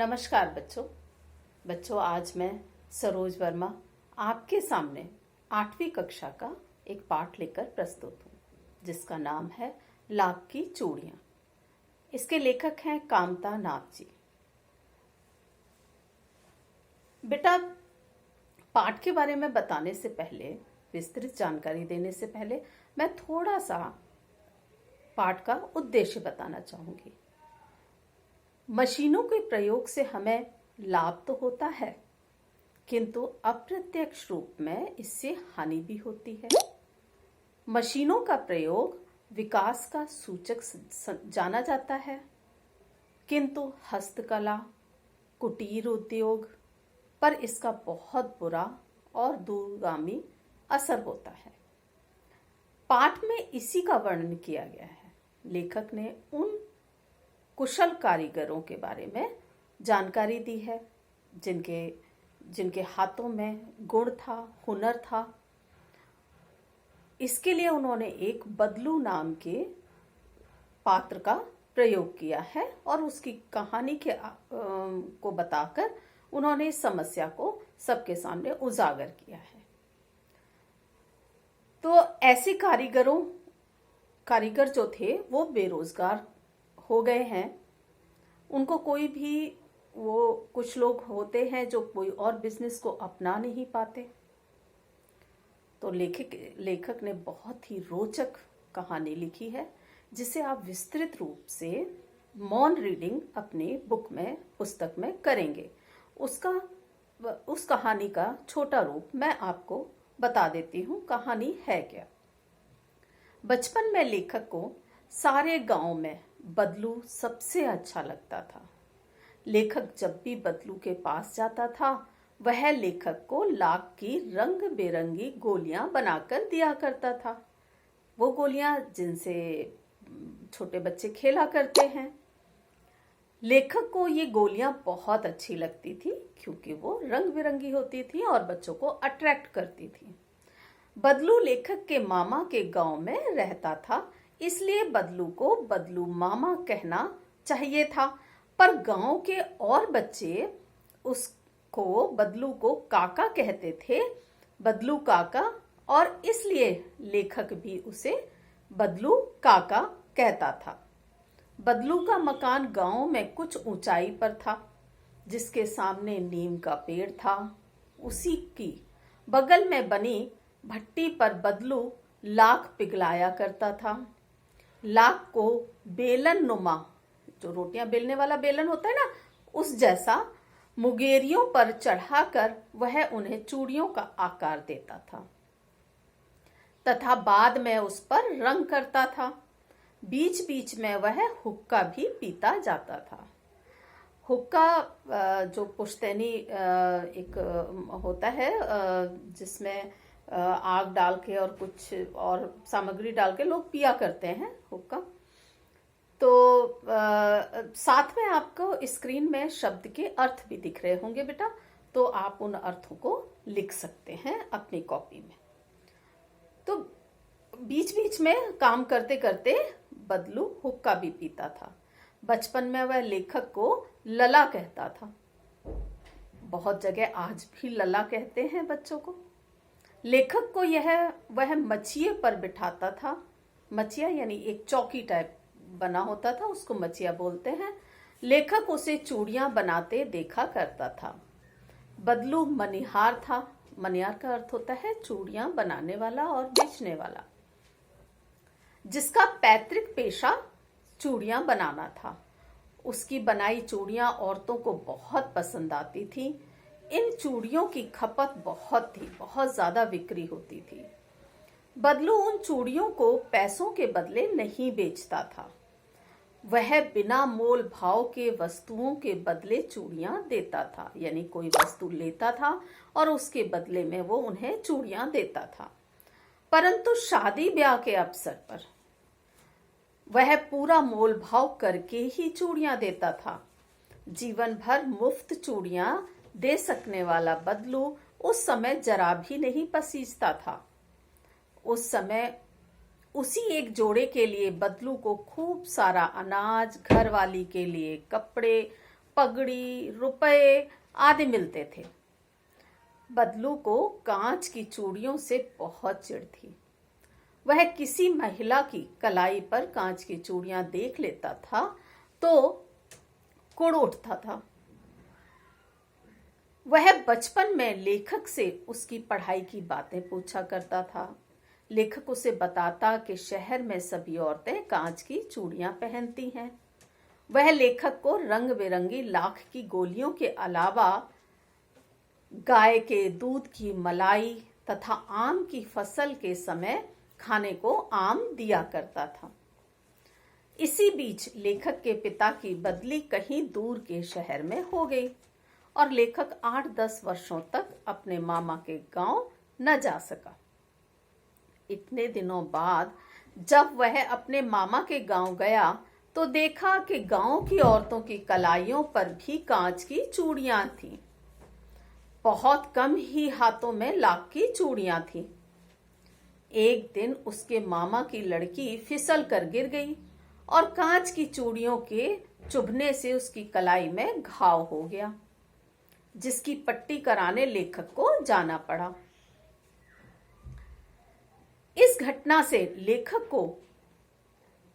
नमस्कार बच्चों आज मैं सरोज वर्मा आपके सामने 8वीं कक्षा का एक पाठ लेकर प्रस्तुत हूँ जिसका नाम है लाख की चूड़ियाँ। इसके लेखक हैं कामता नाथ जी। बेटा, पाठ के बारे में बताने से पहले, विस्तृत जानकारी देने से पहले मैं थोड़ा सा पाठ का उद्देश्य बताना चाहूंगी। मशीनों के प्रयोग से हमें लाभ तो होता है, किंतु अप्रत्यक्ष रूप में इससे हानि भी होती है। मशीनों का प्रयोग विकास का सूचक जाना जाता है, किंतु हस्तकला, कुटीर उद्योग पर इसका बहुत बुरा और दूरगामी असर होता है। पाठ में इसी का वर्णन किया गया है। लेखक ने उन कुशल कारीगरों के बारे में जानकारी दी है जिनके हाथों में गुण था, हुनर था। इसके लिए उन्होंने एक बदलू नाम के पात्र का प्रयोग किया है और उसकी कहानी को बताकर उन्होंने इस समस्या को सबके सामने उजागर किया है। तो ऐसे कारीगर जो थे वो बेरोजगार हो गए हैं। उनको कोई भी, वो कुछ लोग होते हैं जो कोई और बिजनेस को अपना नहीं पाते। तो लेखक ने बहुत ही रोचक कहानी लिखी है जिसे आप विस्तृत रूप से मौन रीडिंग अपनी पुस्तक में करेंगे। उस कहानी का छोटा रूप मैं आपको बता देती हूँ। कहानी है क्या? बचपन में लेखक को सारे गांव में बदलू सबसे अच्छा लगता था। लेखक जब भी बदलू के पास जाता था वह लेखक को लाख की रंग बेरंगी गोलियां बनाकर दिया करता था। वो गोलियां जिनसे छोटे बच्चे खेला करते हैं। लेखक को ये गोलियां बहुत अच्छी लगती थी क्योंकि वो रंग बिरंगी होती थी और बच्चों को अट्रैक्ट करती थी। बदलू लेखक के मामा के गांव में रहता था, इसलिए बदलू को बदलू मामा कहना चाहिए था, पर गांव के और बच्चे उसको बदलू को काका कहते थे, बदलू काका, और इसलिए लेखक भी उसे बदलू काका कहता था। बदलू का मकान गांव में कुछ ऊंचाई पर था, जिसके सामने नीम का पेड़ था। उसी की बगल में बनी भट्टी पर बदलू लाख पिघलाया करता था। लाख को बेलन नुमा, जो रोटियां बेलने वाला बेलन होता है ना, उस जैसा मुगेरियों पर चढ़ाकर वह उन्हें चूड़ियों का आकार देता था तथा बाद में उस पर रंग करता था। बीच बीच में वह हुक्का भी पीता जाता था। हुक्का जो पुश्तैनी एक होता है जिसमें आग डाल के और कुछ और सामग्री डाल के लोग पिया करते हैं हुक्का। तो साथ में आपको स्क्रीन में शब्द के अर्थ भी दिख रहे होंगे बेटा, तो आप उन अर्थों को लिख सकते हैं अपनी कॉपी में। तो बीच बीच में काम करते करते बदलू हुक्का भी पीता था। बचपन में वह लेखक को लला कहता था। बहुत जगह आज भी लला कहते हैं बच्चों को। लेखक को वह मचिए पर बिठाता था। मचिया यानी एक चौकी टाइप बना होता था, उसको मचिया बोलते हैं। लेखक उसे चूड़ियां बनाते देखा करता था। बदलू मनिहार था। मनिहार का अर्थ होता है चूड़ियां बनाने वाला और बेचने वाला, जिसका पैतृक पेशा चूड़ियां बनाना था। उसकी बनाई चूड़ियां औरतों को बहुत पसंद आती थी। इन चूड़ियों की खपत बहुत थी, बहुत ज्यादा बिक्री होती थी। बदलू उन चूड़ियों को पैसों के बदले नहीं बेचता था। वह बिना मोल भाव के वस्तुओं के बदले चूड़ियां देता था, यानी कोई वस्तु लेता था और उसके बदले में वो उन्हें चूड़ियां देता था। परंतु शादी ब्याह के अवसर पर वह पूरा मोल भाव करके ही चूड़ियां देता था। जीवन भर मुफ्त चूड़ियां दे सकने वाला बदलू उस समय जरा भी नहीं पसीजता था। उस समय उसी एक जोड़े के लिए बदलू को खूब सारा अनाज, घरवाली के लिए कपड़े, पगड़ी, रुपए आदि मिलते थे। बदलू को कांच की चूड़ियों से बहुत चिढ़ थी। वह किसी महिला की कलाई पर कांच की चूड़ियां देख लेता था तो कुढ़ उठता था। वह बचपन में लेखक से उसकी पढ़ाई की बातें पूछा करता था। लेखक उसे बताता कि शहर में सभी औरतें कांच की चूड़ियां पहनती हैं। वह लेखक को रंग बिरंगी लाख की गोलियों के अलावा गाय के दूध की मलाई तथा आम की फसल के समय खाने को आम दिया करता था। इसी बीच लेखक के पिता की बदली कहीं दूर के शहर में हो गई और लेखक 8-10 वर्षों तक अपने मामा के गांव न जा सका। इतने दिनों बाद जब वह अपने मामा के गांव गया तो देखा कि गांव की औरतों की कलाइयों पर भी कांच की चूड़ियां थीं। बहुत कम ही हाथों में लाख की चूड़ियां थीं। एक दिन उसके मामा की लड़की फिसल कर गिर गई और कांच की चूड़ियों के चुभने से उसकी कलाई में घाव हो गया, जिसकी पट्टी कराने लेखक को जाना पड़ा। इस घटना से लेखक को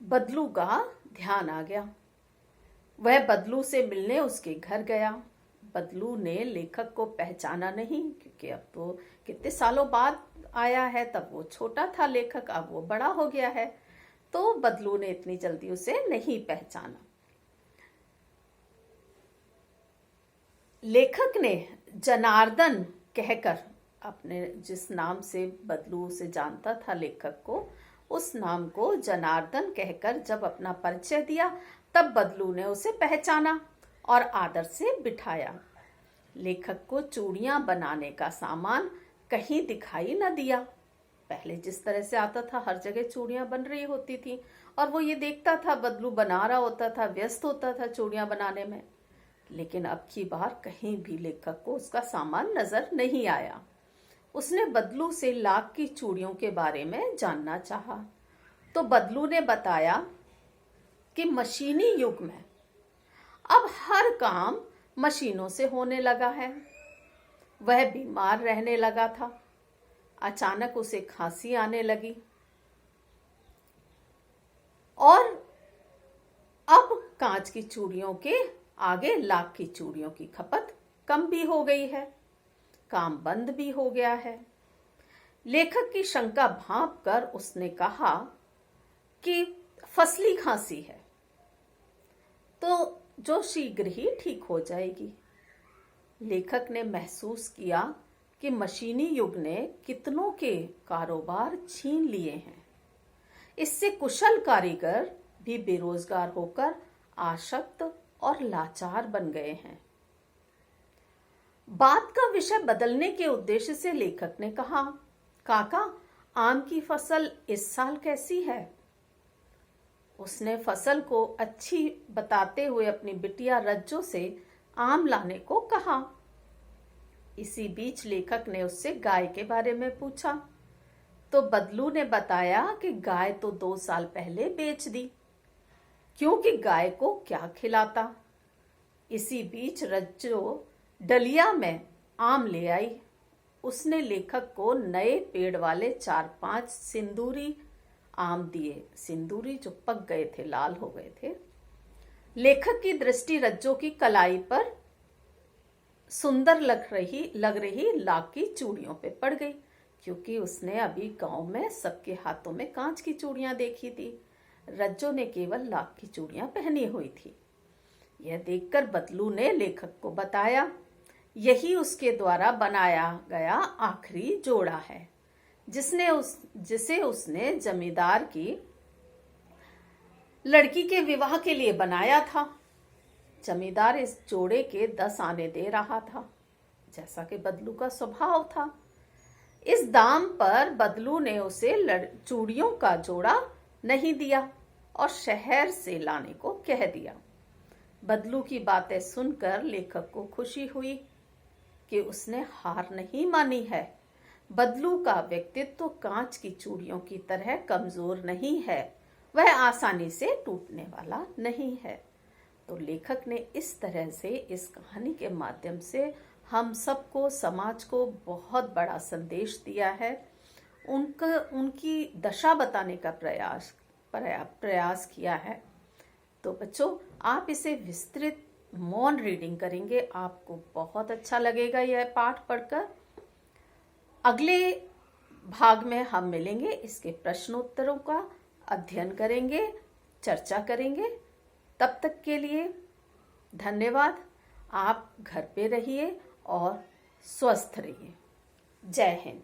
बदलू का ध्यान आ गया। वह बदलू से मिलने उसके घर गया। बदलू ने लेखक को पहचाना नहीं, क्योंकि अब तो कितने सालों बाद आया है। तब वो छोटा था लेखक, अब वो बड़ा हो गया है, तो बदलू ने इतनी जल्दी उसे नहीं पहचाना। लेखक ने जनार्दन कहकर, अपने जिस नाम से बदलू उसे जानता था लेखक को, उस नाम को जनार्दन कहकर जब अपना परिचय दिया तब बदलू ने उसे पहचाना और आदर से बिठाया। लेखक को चूड़ियां बनाने का सामान कहीं दिखाई न दिया। पहले जिस तरह से आता था हर जगह चूड़ियां बन रही होती थी और वो ये देखता था, बदलू बना रहा होता था, व्यस्त होता था चूड़ियां बनाने में। लेकिन अब की बार कहीं भी लेखक को उसका सामान नजर नहीं आया। उसने बदलू से लाख की चूड़ियों के बारे में जानना चाहा तो बदलू ने बताया कि मशीनी युग में अब हर काम मशीनों से होने लगा है। वह बीमार रहने लगा था। अचानक उसे खांसी आने लगी और अब कांच की चूड़ियों के आगे लाख की चूड़ियों की खपत कम भी हो गई है, काम बंद भी हो गया है। लेखक की शंका भांप कर उसने कहा कि फसली खांसी है तो जो शीघ्र ही ठीक हो जाएगी। लेखक ने महसूस किया कि मशीनी युग ने कितनों के कारोबार छीन लिए हैं। इससे कुशल कारीगर भी बेरोजगार होकर आसक्त और लाचार बन गए हैं। बात का विषय बदलने के उद्देश्य से लेखक ने कहा, काका, आम की फसल इस साल कैसी है? उसने फसल को अच्छी बताते हुए अपनी बिटिया रज्जो से आम लाने को कहा। इसी बीच लेखक ने उससे गाय के बारे में पूछा तो बदलू ने बताया कि गाय तो 2 साल पहले बेच दी, क्योंकि गाय को क्या खिलाता। इसी बीच रज्जो डलिया में आम ले आई। उसने लेखक को नए पेड़ वाले 4-5 सिंदूरी आम दिए। सिंदूरी जो पक गए थे, लाल हो गए थे। लेखक की दृष्टि रज्जो की कलाई पर सुंदर लग रही लाख की चूड़ियों पे पड़ गई, क्योंकि उसने अभी गांव में सबके हाथों में कांच की चूड़ियां देखी थी। रज्जो ने केवल लाख की चूड़ियां पहनी हुई थी। यह देखकर बदलू ने लेखक को बताया, यही उसके द्वारा बनाया गया आखिरी जोड़ा है, जिसे उसने जमींदार की लड़की के विवाह के लिए बनाया था। जमींदार इस जोड़े के 10 आने दे रहा था, जैसा कि बदलू का स्वभाव था। इस दाम पर बदलू ने उसे चूड़ियों का जोड़ा नहीं दिया और शहर से लाने को कह दिया। बदलू की बातें सुनकर लेखक को खुशी हुई कि उसने हार नहीं मानी है। बदलू का व्यक्तित्व कांच की चूड़ियों की तरह कमजोर नहीं है, वह आसानी से टूटने वाला नहीं है। तो लेखक ने इस तरह से इस कहानी के माध्यम से हम सबको, समाज को बहुत बड़ा संदेश दिया है। उनकी दशा बताने का प्रयास किया है। तो बच्चों, आप इसे विस्तृत मौन रीडिंग करेंगे, आपको बहुत अच्छा लगेगा यह पाठ पढ़कर। अगले भाग में हम मिलेंगे, इसके प्रश्नोत्तरों का अध्ययन करेंगे, चर्चा करेंगे। तब तक के लिए धन्यवाद। आप घर पे रहिए और स्वस्थ रहिए। जय हिंद।